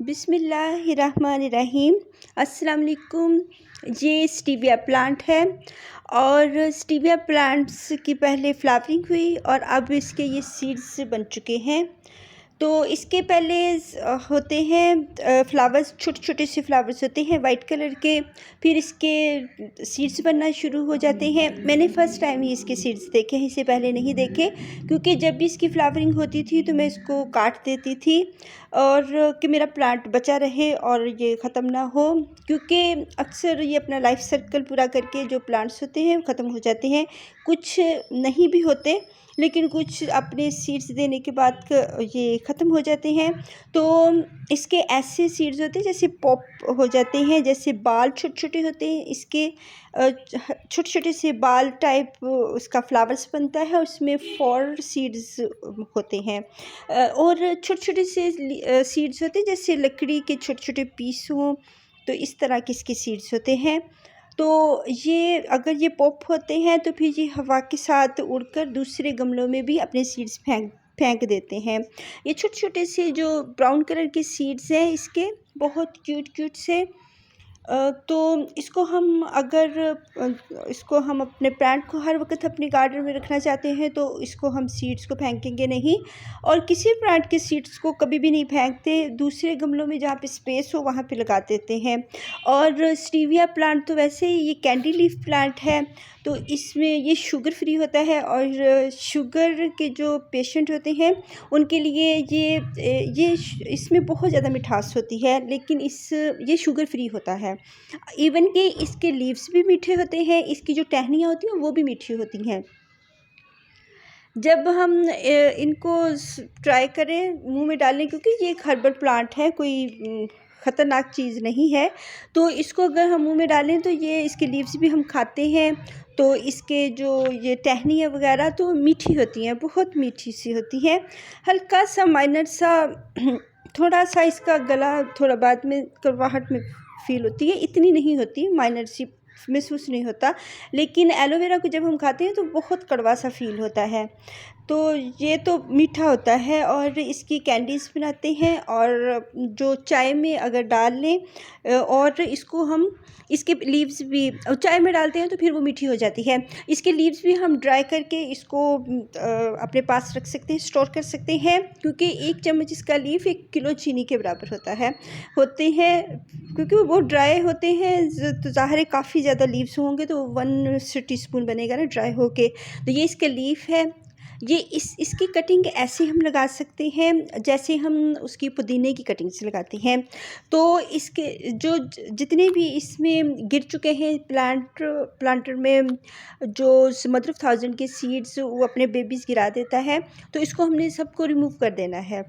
बिस्मिल्लाहिर्रहमानिर्रहीम। अस्सलाम वालेकुम। ये स्टीविया प्लांट है और स्टीविया प्लांट्स की पहले फ्लावरिंग हुई और अब इसके ये सीड्स बन चुके हैं। तो इसके पहले होते हैं फ्लावर्स, छोटे छोटे से फ्लावर्स होते हैं वाइट कलर के। फिर इसके सीड्स बनना शुरू हो जाते हैं। मैंने फ़र्स्ट टाइम ही इसके सीड्स देखे हैं, इससे पहले नहीं देखे, क्योंकि जब भी इसकी फ्लावरिंग होती थी तो मैं इसको काट देती थी और कि मेरा प्लांट बचा रहे और ये ख़त्म ना हो, क्योंकि अक्सर ये अपना लाइफ सर्कल पूरा करके जो प्लांट्स होते हैं ख़त्म हो जाते हैं। कुछ नहीं भी होते, लेकिन कुछ अपने सीड्स देने के बाद ये ख़त्म हो जाते हैं। तो इसके ऐसे सीड्स होते हैं जैसे पॉप हो जाते हैं, जैसे बाल छोटे छोटे होते हैं इसके, छोटे छोटे से बाल टाइप उसका फ्लावर्स बनता है, उसमें 4 सीड्स होते हैं। और छोटे छोटे से सीड्स होते हैं जैसे लकड़ी के छोटे छोटे पीस हों, तो इस तरह के इसके सीड्स होते हैं। तो ये अगर ये पॉप होते हैं तो फिर ये हवा के साथ उड़कर दूसरे गमलों में भी अपने सीड्स फेंक फेंक देते हैं। ये छोटे छोटे से जो ब्राउन कलर के सीड्स हैं इसके, बहुत क्यूट क्यूट से। तो इसको हम इसको हम अपने प्लांट को हर वक्त अपने गार्डन में रखना चाहते हैं तो इसको हम सीड्स को फेंकेंगे नहीं, और किसी प्लांट के सीड्स को कभी भी नहीं फेंकते। दूसरे गमलों में जहाँ पे स्पेस हो वहाँ पे लगा देते हैं। और स्टीविया प्लांट तो वैसे ही ये कैंडी लीफ प्लांट है, तो इसमें ये शुगर फ्री होता है और शुगर के जो पेशेंट होते हैं उनके लिए ये इसमें बहुत ज़्यादा मिठास होती है, लेकिन ये शुगर फ्री होता है। इवन कि इसके लीव्स भी मीठे होते हैं, इसकी जो टहनियाँ होती हैं वो भी मीठी होती हैं। जब हम इनको ट्राई करें मुंह में डालने, क्योंकि ये एक हर्बल प्लांट है, कोई ख़तरनाक चीज़ नहीं है, तो इसको अगर हम मुंह में डालें तो ये इसके लीव्स भी हम खाते हैं, तो इसके जो ये टहनियाँ वगैरह तो मीठी होती हैं, बहुत मीठी सी होती हैं। हल्का सा माइनर सा थोड़ा सा इसका गला थोड़ा बाद में कड़वाहट में फ़ील होती है, इतनी नहीं होती, माइनर सी महसूस नहीं होता। लेकिन एलोवेरा को जब हम खाते हैं तो बहुत कड़वा सा फ़ील होता है। तो ये तो मीठा होता है और इसकी कैंडीज़ बनाते हैं, और जो चाय में अगर डाल लें और इसको हम इसके लीव्स भी चाय में डालते हैं तो फिर वो मीठी हो जाती है। इसके लीव्स भी हम ड्राई करके इसको अपने पास रख सकते हैं, स्टोर कर सकते हैं, क्योंकि 1 चम्मच इसका लीफ 1 किलो चीनी के बराबर होते हैं, क्योंकि वो बहुत ड्राई होते हैं। तो ज़ाहिर है काफ़ी ज़्यादा लीव्स होंगे तो 1 टीस्पून बनेगा ना ड्राई होके। तो ये इसके लीफ है। ये इसकी कटिंग ऐसे हम लगा सकते हैं जैसे हम उसकी पुदीने की कटिंग से लगाते हैं। तो इसके जो जितने भी इसमें गिर चुके हैं प्लांटर में, जो मदर ऑफ थाउजेंड के सीड्स वो अपने बेबीज़ गिरा देता है, तो इसको हमने सबको रिमूव कर देना है।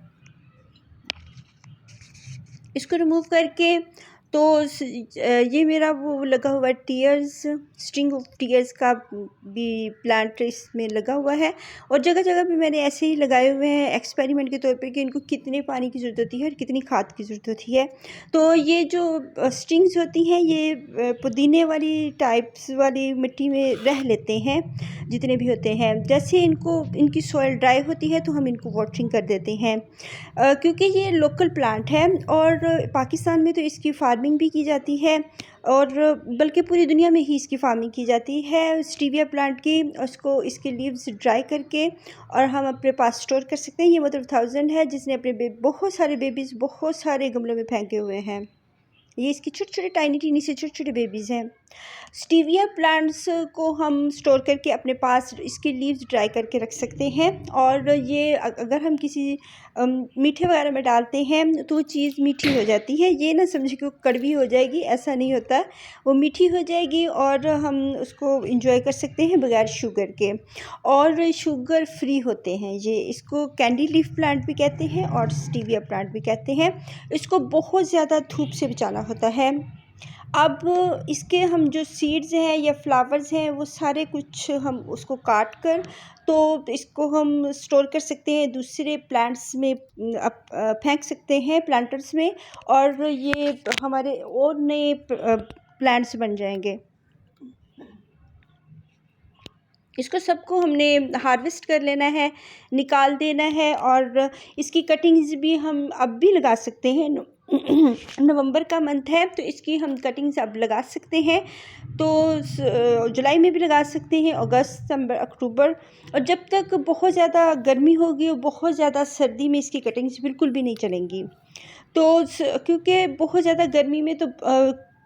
इसको रिमूव करके तो ये मेरा वो लगा हुआ टीयर्स, स्ट्रिंग ऑफ टीयर्स का भी प्लांट इसमें लगा हुआ है, और जगह जगह पे मैंने ऐसे ही लगाए हुए हैं एक्सपेरिमेंट के तौर पे कि इनको कितने पानी की ज़रूरत होती है और कितनी खाद की ज़रूरत होती है। तो ये जो स्ट्रिंग्स होती हैं ये पुदीने वाली टाइप्स वाली मिट्टी में रह लेते हैं जितने भी होते हैं। जैसे इनकी सॉइल ड्राई होती है तो हम इनको वाटरिंग कर देते हैं, क्योंकि ये लोकल प्लांट है और पाकिस्तान में तो इसकी फार्मिंग भी की जाती है, और बल्कि पूरी दुनिया में ही इसकी फार्मिंग की जाती है स्टीविया प्लांट की। उसको इसके लीव्स ड्राई करके और हम अपने पास स्टोर कर सकते हैं। ये मदर ऑफ थाउजेंड है जिसने अपने बहुत सारे बेबीज़ बहुत सारे गमलों में फेंके हुए हैं। ये इसकी छोटे छोटे टाइनी टीनी से छोटे छोटे बेबीज़ हैं। स्टीविया प्लांट्स को हम स्टोर करके अपने पास इसके लीव्स ड्राई करके रख सकते हैं, और ये अगर हम किसी मीठे वगैरह में डालते हैं तो वो चीज़ मीठी हो जाती है। ये ना समझे कि वो कड़वी हो जाएगी, ऐसा नहीं होता, वो मीठी हो जाएगी और हम उसको इंजॉय कर सकते हैं बगैर शुगर के, और शुगर फ्री होते हैं। ये इसको कैंडी लीफ प्लांट भी कहते हैं और स्टीविया प्लांट भी कहते हैं। इसको बहुत ज़्यादा धूप से बचाना होता है। अब इसके हम जो सीड्स हैं या फ्लावर्स हैं वो सारे कुछ हम उसको काट कर तो इसको हम स्टोर कर सकते हैं, दूसरे प्लांट्स में फेंक सकते हैं प्लांटर्स में, और ये हमारे और नए प्लांट्स बन जाएंगे। इसको सबको हमने हार्वेस्ट कर लेना है, निकाल देना है, और इसकी कटिंग्स भी हम अब भी लगा सकते हैं। नवंबर का मंथ है तो इसकी हम कटिंग्स अब लगा सकते हैं। तो जुलाई में भी लगा सकते हैं, अगस्त, सितंबर, अक्टूबर। और जब तक बहुत ज़्यादा गर्मी होगी और बहुत ज़्यादा सर्दी में इसकी कटिंग्स बिल्कुल भी नहीं चलेंगी। तो क्योंकि बहुत ज़्यादा गर्मी में तो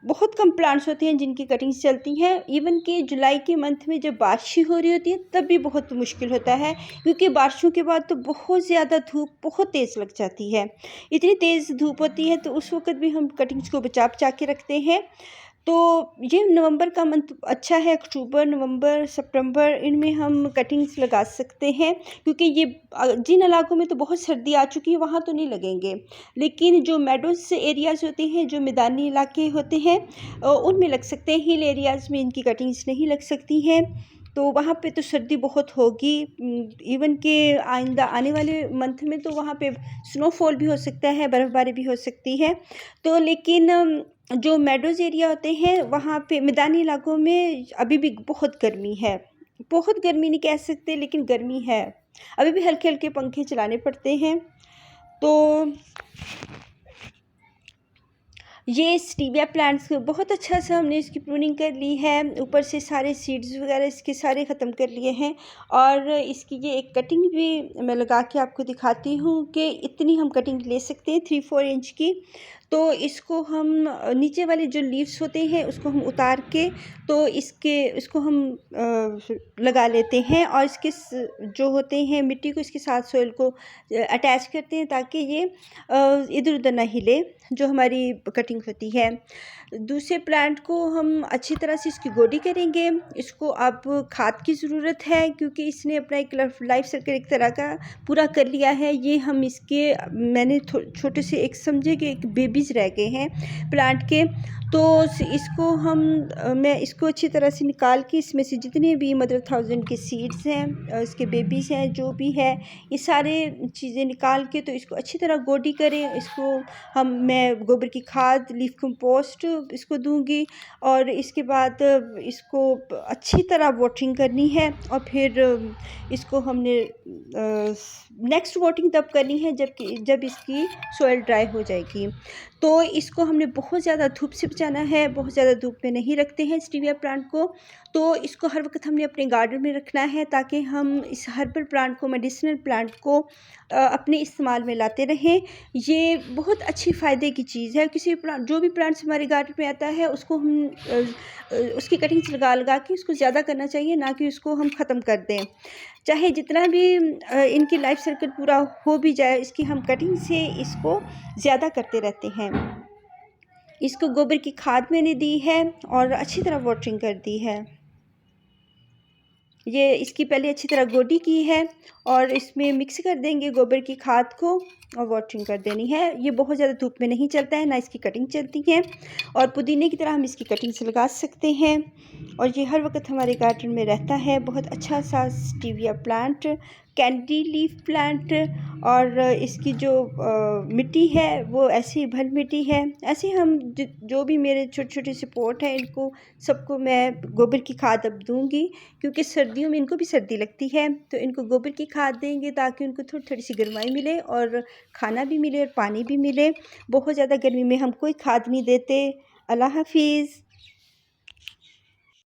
बहुत कम प्लांट्स होते हैं जिनकी कटिंग्स चलती हैं। इवन कि जुलाई के मंथ में जब बारिश हो रही होती है तब भी बहुत मुश्किल होता है, क्योंकि बारिशों के बाद तो बहुत ज़्यादा धूप बहुत तेज़ लग जाती है। इतनी तेज़ धूप होती है तो उस वक्त भी हम कटिंग्स को बचा बचा के रखते हैं। तो ये नवंबर का मंथ अच्छा है। अक्टूबर, नवंबर, सितंबर इनमें हम कटिंग्स लगा सकते हैं, क्योंकि ये जिन इलाकों में तो बहुत सर्दी आ चुकी है वहाँ तो नहीं लगेंगे, लेकिन जो मेडोज़ एरियाज़ होते हैं, जो मैदानी इलाके होते हैं, उनमें लग सकते हैं। हिल एरियाज़ में इनकी कटिंग्स नहीं लग सकती हैं, तो वहाँ पे तो सर्दी बहुत होगी। इवन के आइंदा आने वाले मंथ में तो वहाँ पे स्नोफॉल भी हो सकता है, बर्फ़बारी भी हो सकती है। तो लेकिन जो मेडोज़ एरिया होते हैं वहाँ पे मैदानी इलाकों में अभी भी बहुत गर्मी है। बहुत गर्मी नहीं कह सकते, लेकिन गर्मी है। अभी भी हल्के-हल्के पंखे चलाने पड़ते हैं। तो ये स्टीविया प्लांट्स बहुत अच्छा सा हमने इसकी प्रूनिंग कर ली है। ऊपर से सारे सीड्स वगैरह इसके सारे ख़त्म कर लिए हैं। और इसकी ये एक कटिंग भी मैं लगा के आपको दिखाती हूँ कि इतनी हम कटिंग ले सकते हैं 3-4 इंच की। तो इसको हम नीचे वाले जो लीव्स होते हैं उसको हम उतार के तो इसको हम लगा लेते हैं, और इसके जो होते हैं मिट्टी को इसके साथ सॉइल को अटैच करते हैं ताकि ये इधर उधर ना हिले जो हमारी कटिंग होती है। दूसरे प्लांट को हम अच्छी तरह से इसकी गोडी करेंगे। इसको अब खाद की ज़रूरत है, क्योंकि इसने अपना एक लाइफ साइकिल एक तरह का पूरा कर लिया है। ये हम इसके मैंने छोटे से एक समझे कि एक बेबीज़ रह गए हैं प्लांट के। तो इसको मैं इसको अच्छी तरह से निकाल के इसमें से जितने भी मदर थाउजेंड के सीड्स हैं, इसके बेबीज़ हैं, जो भी है, ये सारे चीज़ें निकाल के तो इसको अच्छी तरह गोडी करें। इसको मैं गोबर की खाद, लीफ कंपोस्ट इसको दूंगी, और इसके बाद इसको अच्छी तरह वाटरिंग करनी है। और फिर इसको हमने नेक्स्ट वाटरिंग तब करनी है जब इसकी सॉइल ड्राई हो जाएगी। तो इसको हमने बहुत ज़्यादा धूप से बचाना है, बहुत ज़्यादा धूप में नहीं रखते हैं स्टीविया प्लांट को। तो इसको हर वक्त हमने अपने गार्डन में रखना है ताकि हम इस हर्बल प्लांट को, मेडिसिनल प्लांट को अपने इस्तेमाल में लाते रहें। ये बहुत अच्छी फ़ायदे की चीज़ है। किसी प्लांट, जो भी प्लांट्स हमारे गार्डन में आता है उसको हम उसकी कटिंग्स लगा लगा के उसको ज़्यादा करना चाहिए, ना कि उसको हम ख़त्म कर दें। चाहे जितना भी इनकी लाइफ साइकिल पूरा हो भी जाए, इसकी हम कटिंग से इसको ज़्यादा करते रहते हैं। इसको गोबर की खाद मैंने दी है और अच्छी तरह वाटरिंग कर दी है। ये इसकी पहले अच्छी तरह गोडी की है और इसमें मिक्स कर देंगे गोबर की खाद को और वाटरिंग कर देनी है। ये बहुत ज़्यादा धूप में नहीं चलता है, ना इसकी कटिंग चलती है, और पुदीने की तरह हम इसकी कटिंग से लगा सकते हैं। और ये हर वक्त हमारे गार्डन में रहता है। बहुत अच्छा सा stevia plant, candy leaf plant. और इसकी जो मिट्टी है वो ऐसी भल मिट्टी है। ऐसे हम जो भी मेरे छोटे छोटे से पॉट हैं इनको सबको मैं गोबर की खाद अब दूंगी, क्योंकि सर्दियों में इनको भी सर्दी लगती है। तो इनको गोबर की खाद देंगे ताकि उनको थोड़ी थोड़ी सी गर्माई मिले और खाना भी मिले और पानी भी मिले। बहुत ज़्यादा गर्मी में हम कोई खाद नहीं देते। अल्लाह हाफिज़।